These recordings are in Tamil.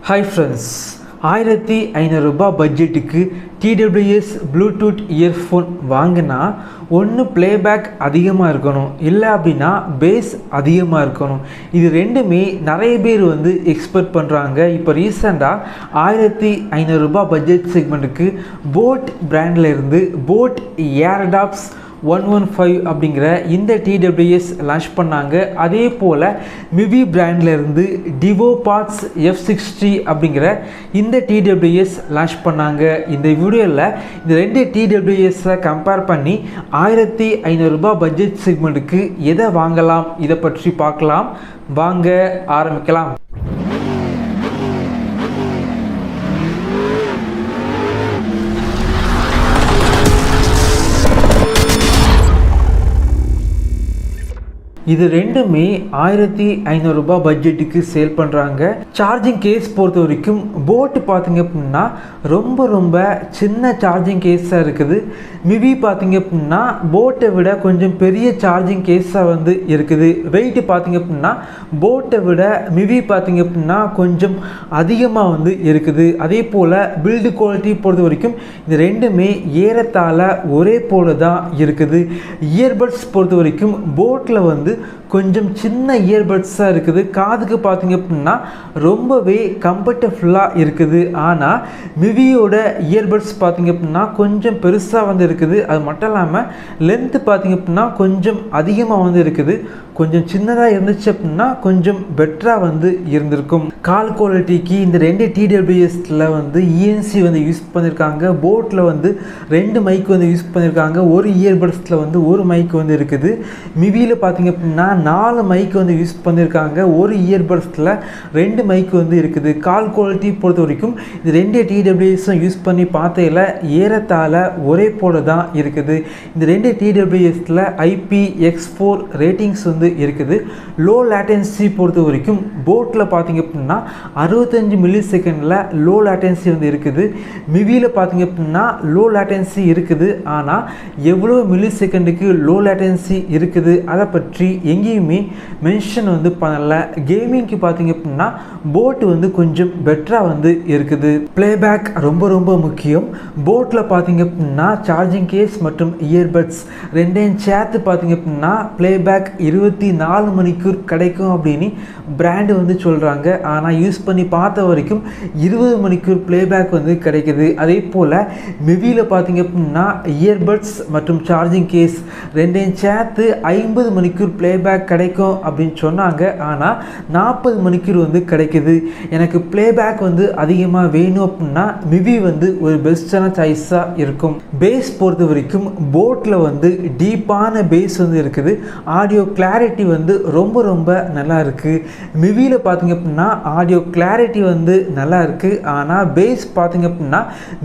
Hi friends, 1500 ரூபாய் பட்ஜெட்டுக்கு TWS ப்ளூடூத் இயர்ஃபோன் வாங்கினா ஒன்று ப்ளேபேக் அதிகமாக இருக்கணும், இல்லை அப்படின்னா பேஸ் அதிகமாக இருக்கணும். இது ரெண்டுமே நிறைய பேர் எக்ஸ்பெக்ட் பண்ணுறாங்க. இப்போ ரீசெண்டாக 1500 ரூபாய் பட்ஜெட் செக்மெண்ட்டுக்கு boAt பிராண்டில் இருந்து boAt Airdopes 115 அப்படிங்கிற இந்த TWS லான்ச் பண்ணாங்க. அதே போல் Mivi பிராண்டில் இருந்து DuoPods F60 அப்படிங்கிற இந்த TWS லான்ச் பண்ணாங்க. இந்த வீடியோவில் இந்த ரெண்டு TWSஐ கம்பேர் பண்ணி 1500 ரூபாய் பட்ஜெட் செக்மெண்ட்டுக்கு எதை வாங்கலாம் இதை பற்றி பார்க்கலாம். வாங்க ஆரம்பிக்கலாம். இது ரெண்டுமே 1500 ரூபாய் பட்ஜெட்டுக்கு சேல் பண்ணுறாங்க. சார்ஜிங் கேஸ் பொறுத்த வரைக்கும் boAt பார்த்திங்க அப்படின்னா ரொம்ப சின்ன சார்ஜிங் கேஸாக இருக்குது. Mivi பார்த்திங்க அப்படின்னா boAt விட கொஞ்சம் பெரிய சார்ஜிங் கேஸாக இருக்குது. வெயிட் பார்த்திங்க அப்படின்னா boAt விட Mivi பார்த்திங்க அப்படின்னா கொஞ்சம் அதிகமாக இருக்குது. அதே போல் பில்டு குவாலிட்டி பொறுத்த வரைக்கும் இது ரெண்டுமே ஏறத்தாழ ஒரே போல தான் இருக்குது. இயர்பட்ஸ் பொறுத்த வரைக்கும் boAtல கொஞ்சம் சின்ன இயர்பட்ஸாக இருக்குது. காதுக்கு பார்த்திங்க அப்படின்னா ரொம்பவே கம்ஃபர்டபுளாக இருக்குது. ஆனால் மிவியோட இயர்பட்ஸ் பார்த்திங்க அப்படின்னா கொஞ்சம் பெருசாக இருக்குது. அது மட்டும் இல்லாமல் லென்த்து பார்த்திங்க அப்படின்னா கொஞ்சம் அதிகமாக இருக்குது. கொஞ்சம் சின்னதாக இருந்துச்சு அப்படின்னா கொஞ்சம் பெட்டராக இருந்திருக்கும். கால் குவாலிட்டிக்கு இந்த ரெண்டு TWSல ENC யூஸ் பண்ணியிருக்காங்க. boAtல ரெண்டு மைக் யூஸ் பண்ணியிருக்காங்க. ஒரு இயர்பட்ஸில் ஒரு மைக் இருக்குது. மிவியில் பார்த்திங்க அப்படின்னா 4 மைக் யூஸ் பண்ணியிருக்காங்க. ஒரு இயர்பட்ஸில் 2 மைக் இருக்குது. கால் குவாலிட்டி பொறுத்த வரைக்கும் இது ரெண்டு TWSம் யூஸ் பண்ணி பார்த்ததில் ஏறத்தாழ ஒரே போல தான் இருக்குது. இந்த ரெண்டு TWSல IPX4 ரேட்டிங்ஸ் இருக்குது. லோ லேட்டன்சி பொறுத்த வரைக்கும் boAtல பார்த்திங்க அப்படின்னா 65 மில்லி செகண்டில் லோ லேட்டன்சி இருக்குது. மிவியில் பார்த்திங்க அப்படின்னா லோ லேட்டன்சி இருக்குது. ஆனால் எவ்வளோ மில்லி செகண்டுக்கு லோ லேட்டன்சி இருக்குது அதை பற்றி எங்கேயுமே மென்ஷன் பண்ணலை. கேமிங்க்கு பார்த்திங்க அப்படின்னா boAt கொஞ்சம் பெட்டராக இருக்குது. ப்ளேபேக் ரொம்ப முக்கியம். boAtல பார்த்திங்க அப்படின்னா சார்ஜிங் கேஸ் மற்றும் இயர்பட்ஸ் ரெண்டையும் சேர்த்து பார்த்திங்க அப்படின்னா ப்ளேபேக் 24 மணிக்கூர் கிடைக்கும் அப்படின்னு பிராண்டு சொல்கிறாங்க. ஆனால் யூஸ் பண்ணி பார்த்த வரைக்கும் 20 மணிக்கூர் ப்ளேபேக் கிடைக்குது. அதே போல் மிவியில் பார்த்திங்க அப்படின்னா இயர்பட்ஸ் மற்றும் சார்ஜிங் கேஸ் ரெண்டையும் சேர்த்து 50 மணிக்கூர் ப்ளேபேக் கிடைக்கும் அப்படின்னு சொன்னாங்க. ஆனால் 40 மணிக்கூர் கிடைக்குது. எனக்கு ப்ளேபேக் அதிகமாக வேணும் அப்படின்னா மிவி ஒரு பெஸ்ட்டான சாய்ஸாக இருக்கும். பேஸ் பொறுத்த வரைக்கும் boAtல டீப்பான பேஸ் இருக்குது. ஆடியோ கிளாரிட்டி ரொம்ப நல்லா இருக்குது. மிவியில் பார்த்திங்க அப்படின்னா ஆடியோ கிளாரிட்டி நல்லா இருக்குது. ஆனால் பேஸ் பார்த்திங்க அப்படின்னா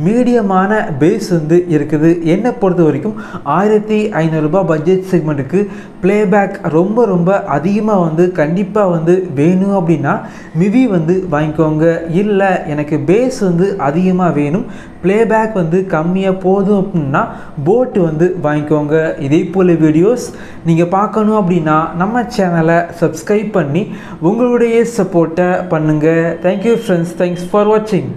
மீடியமான பேஸ் இருக்குது. என்னை பொறுத்த வரைக்கும் 1500 ரூபாய் பட்ஜெட் செக்மெண்ட்டுக்கு ப்ளேபேக் ரொம்ப அதிகமாக கண்டிப்பாக வேணும் அப்படின்னா மிவி வாங்கிக்கோங்க. இல்லை எனக்கு பேஸ் அதிகமாக வேணும், ப்ளேபேக் கம்மியாக போதும் அப்படின்னா boAt வாங்கிக்கோங்க. இதே போல் வீடியோஸ் நீங்கள் பார்க்கணும் அப்படின்னா நம்ம சேனலை சப்ஸ்கிரைப் பண்ணி உங்களுடைய சப்போர்ட்டை பண்ணுங்கள். தேங்க்யூ ஃப்ரெண்ட்ஸ், தேங்க்ஸ் ஃபார் வாட்சிங்.